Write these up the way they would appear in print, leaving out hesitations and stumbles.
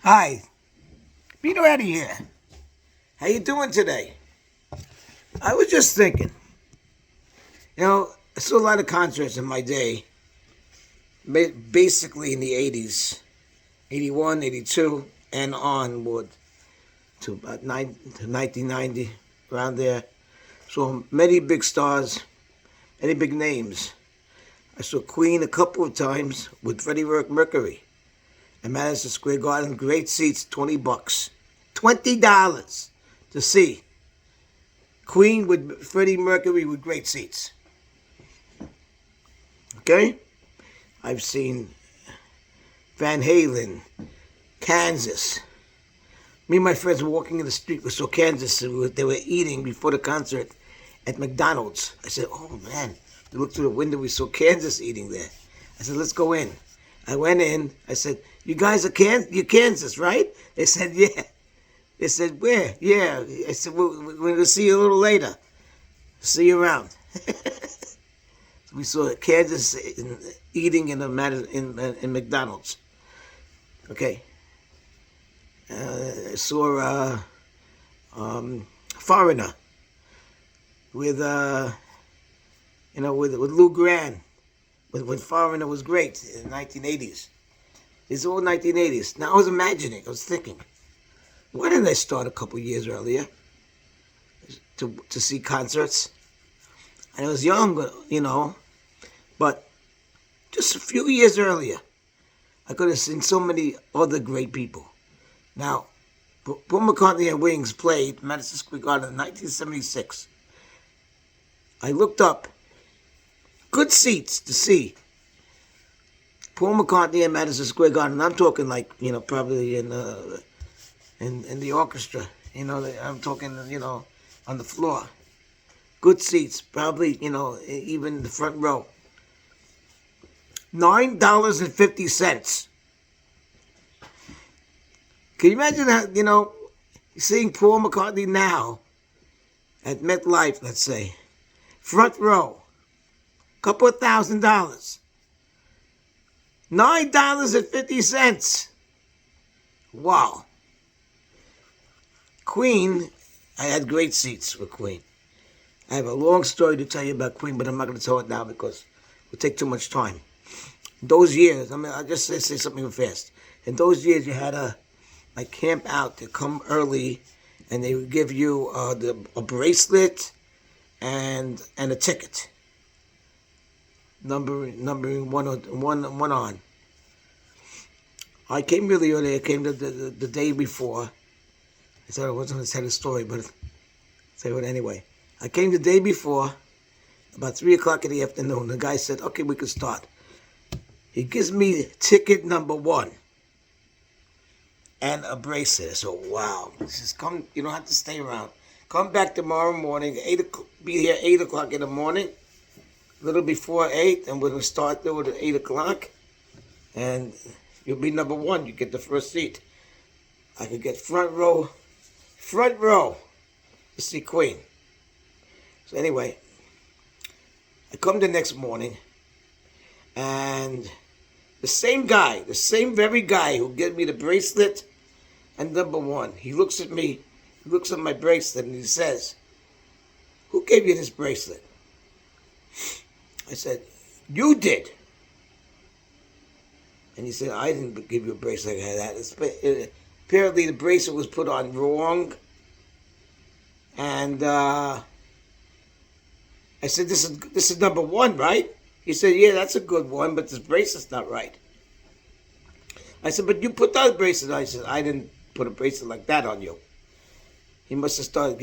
Hi, Peter Eddie here. How you doing today? I was just thinking, I saw a lot of concerts in my day, basically in the 80s, 81, 82, and onward to about 1990, around there. Saw many big stars, many big names. I saw Queen a couple of times with Freddie Mercury at Madison Square Garden. Great seats, $20. $20 to see Queen with Freddie Mercury with great seats. Okay? I've seen Van Halen, Kansas. Me and my friends were walking in the street. We saw Kansas. They were eating before the concert at McDonald's. I said, oh man. We looked through the window. We saw Kansas eating there. I said, let's go in. I went in. I said, you guys are you're Kansas, right? They said, yeah. They said, where? Yeah. I said, we're going to see you a little later. See you around. We saw Kansas eating in McDonald's. Okay. I saw Foreigner with with Lou Grant. When Foreigner was great in the 1980s. It's all 1980s. Now I was imagining. I was thinking, why didn't I start a couple years earlier to see concerts? And I was young, but just a few years earlier, I could have seen so many other great people. Now, Paul McCartney and Wings played Madison Square Garden in 1976. I looked up, good seats to see Paul McCartney and Madison Square Garden. I'm talking like, probably in the orchestra. I'm talking, on the floor. Good seats, probably, even the front row. $9.50. Can you imagine that, seeing Paul McCartney now at MetLife, let's say, front row, couple of $1,000. $9.50. Wow. Queen, I had great seats with Queen. I have a long story to tell you about Queen, but I'm not going to tell it now because it would take too much time. Those years, I'll just say something real fast. In those years, you had to camp out to come early, and they would give you a bracelet and a ticket. Numbering one on. I came really early. I came the day before. I thought I wasn't going to tell the story, but I'll say it anyway. I came the day before, about 3 o'clock in the afternoon. The guy said, okay, we can start. He gives me ticket number 1 and a bracelet. So, wow. He says, come, you don't have to stay around. Come back tomorrow morning, be here 8 o'clock in the morning, a little before 8, and we're going to start there at 8 o'clock. And you'll be number 1. You get the first seat. I could get front row to see Queen. So anyway, I come the next morning, and the same very guy who gave me the bracelet and number 1, he looks at me, he looks at my bracelet, and he says, who gave you this bracelet? I said, you did. And he said, I didn't give you a bracelet like that. Apparently the bracelet was put on wrong. And I said, this is number 1, right? He said, yeah, that's a good one, but this bracelet's not right. I said, but you put that bracelet on. I said, I didn't put a bracelet like that on you. He must have started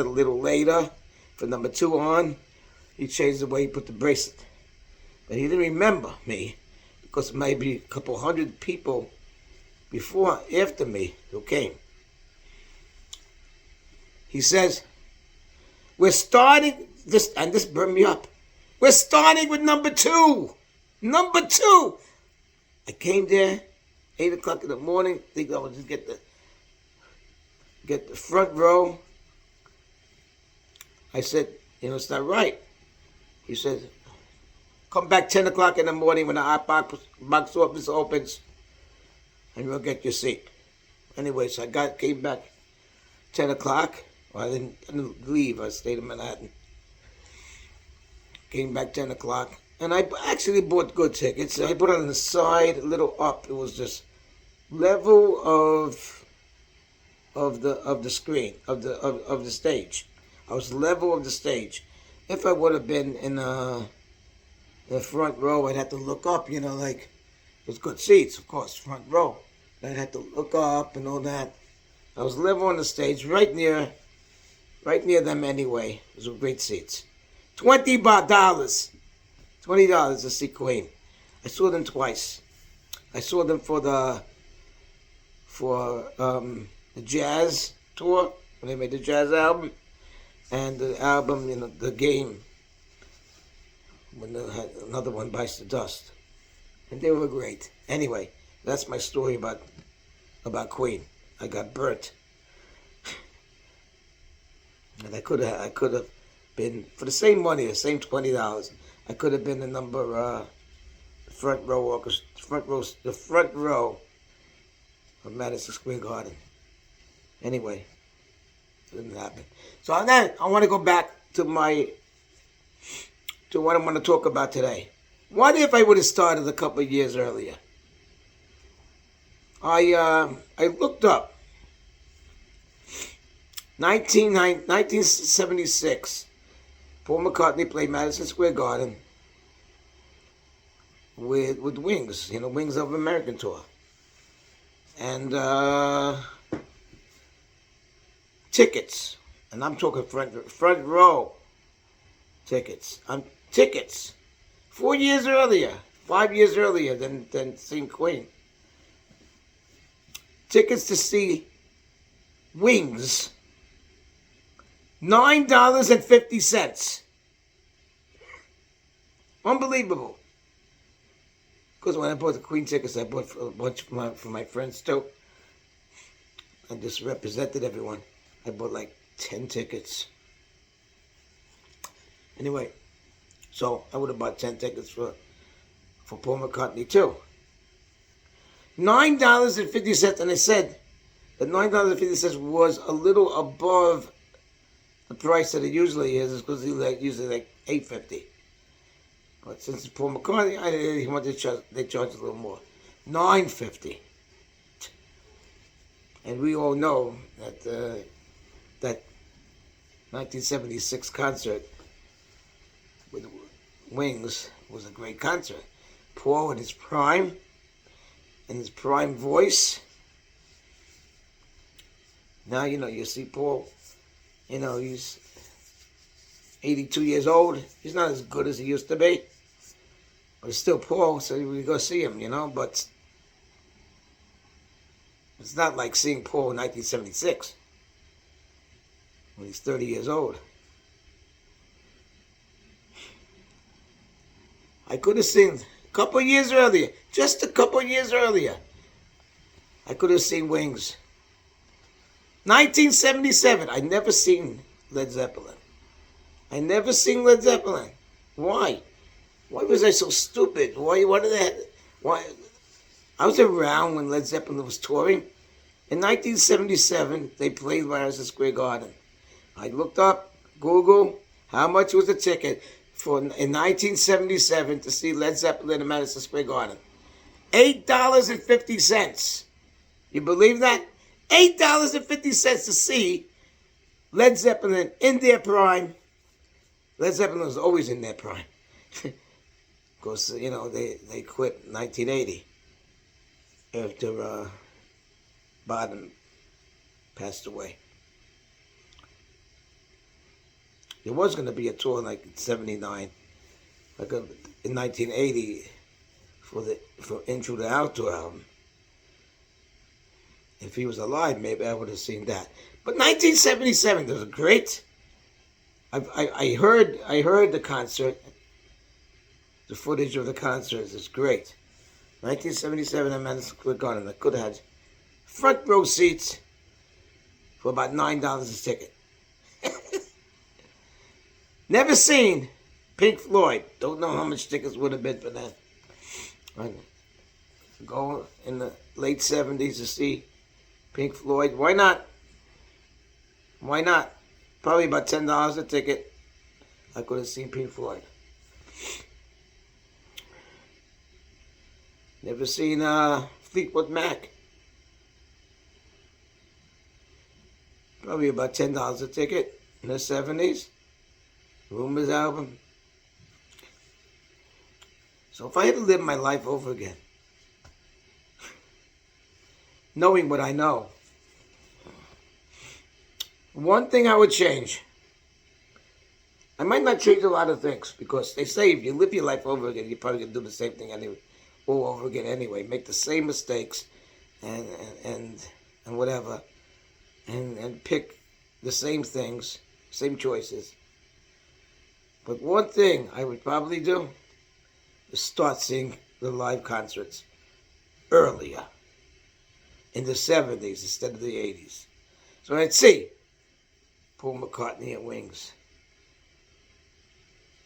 a little later for number 2 on. He changed the way he put the bracelet. But he didn't remember me because maybe a couple hundred people after me who came. He says, we're starting this, and this burned me up. We're starting with number 2. Number 2. I came there, 8 o'clock in the morning, think I would just get the front row. I said, it's not right. He said, come back 10 o'clock in the morning when the box office opens. and you'll get your seat. Anyway, so came back 10 o'clock. Well, I didn't leave. I stayed in Manhattan. Came back 10 o'clock. And I actually bought good tickets. I put it on the side, a little up. It was just level of the screen, of the stage. I was level of the stage. If I would have been in the front row, I'd have to look up, like, it was good seats, of course, front row. I'd have to look up and all that. I was level on the stage, right near them anyway. It was great seats. $20. $20 to see Queen. I saw them twice. I saw them for the jazz tour, when they made the jazz album, and the album, The Game, when they had another one, Bites the Dust. And they were great. Anyway, that's my story about Queen. I got burnt. And I could have been, for the same money, the same $20, I could have been the front row of Madison Square Garden. Anyway, it didn't happen. So then I want to go back to what I want to talk about today. What if I would have started a couple of years earlier? I looked up 1976. Paul McCartney played Madison Square Garden with Wings, Wings of American tour. And tickets, and I'm talking front row tickets. Tickets 4 years earlier, 5 years earlier than seeing Queen. Tickets to see Wings, $9.50. Unbelievable. Because when I bought the Queen tickets, I bought for a bunch for my friends too. I just represented everyone. I bought like 10 tickets. Anyway, so I would have bought 10 tickets for Paul McCartney too. $9.50, and I said that $9.50 was a little above the price that it usually is, because it's usually like $8.50. But since it's Paul McCartney, he wanted they charge a little more, $9.50. And we all know that that 1976 concert with Wings was a great concert. Paul in his prime voice. Now, you see Paul, he's 82 years old. He's not as good as he used to be. But it's still Paul, so we go see him, but it's not like seeing Paul in 1976 when he's 30 years old. I could have seen a couple of years earlier, just a couple of years earlier, I could have seen Wings. 1977, I'd never seen Led Zeppelin. I never seen Led Zeppelin. Why? Why was I so stupid? Why did they? Why? I was around when Led Zeppelin was touring. In 1977, they played Madison Square Garden. I looked up, Google, how much was the ticket in 1977 to see Led Zeppelin in Madison Square Garden? $8.50. You believe that? $8.50 to see Led Zeppelin in their prime. Led Zeppelin was always in their prime. Because, they quit in 1980 after Bonham passed away. There was going to be a tour like in 79, like in 1980 for Intro to Outdoor album. If he was alive, maybe I would have seen that. But 1977, there was a great. I heard the concert. The footage of the concert is great. 1977 at Madison Square Garden. I could have had front row seats for about $9 a ticket. Never seen Pink Floyd. Don't know how much tickets would have been for that. Right. Go in the late 70s to see Pink Floyd. Why not? Why not? Probably about $10 a ticket. I could have seen Pink Floyd. Never seen Fleetwood Mac. Probably about $10 a ticket in the 70s. Rumors album. So if I had to live my life over again, knowing what I know, one thing I would change. I might not change a lot of things because they say if you live your life over again, you're probably gonna do the same thing anyway, all over again anyway. Make the same mistakes, and whatever, and pick the same things, same choices. But one thing I would probably do is start seeing the live concerts earlier, in the 70s instead of the 80s. So I'd see Paul McCartney at Wings.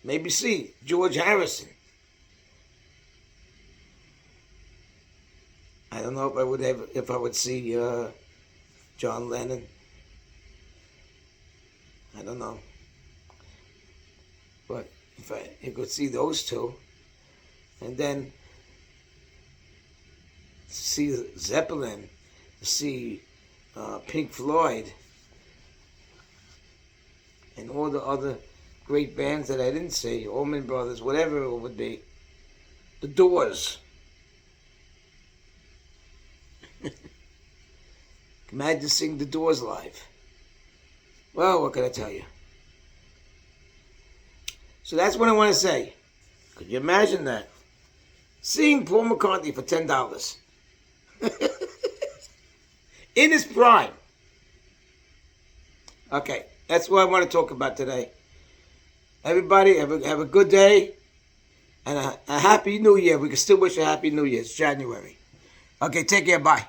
Maybe see George Harrison. I don't know if I would see John Lennon. I don't know. But if I could see those two, and then see Zeppelin, see Pink Floyd, and all the other great bands that I didn't see, Allman Brothers, whatever it would be, The Doors. Imagine seeing The Doors live. Well, what can I tell you? So that's what I want to say. Could you imagine that? Seeing Paul McCartney for $10. In his prime. Okay, that's what I want to talk about today. Everybody, have a good day. And a Happy New Year. We can still wish a Happy New Year. It's January. Okay, take care. Bye.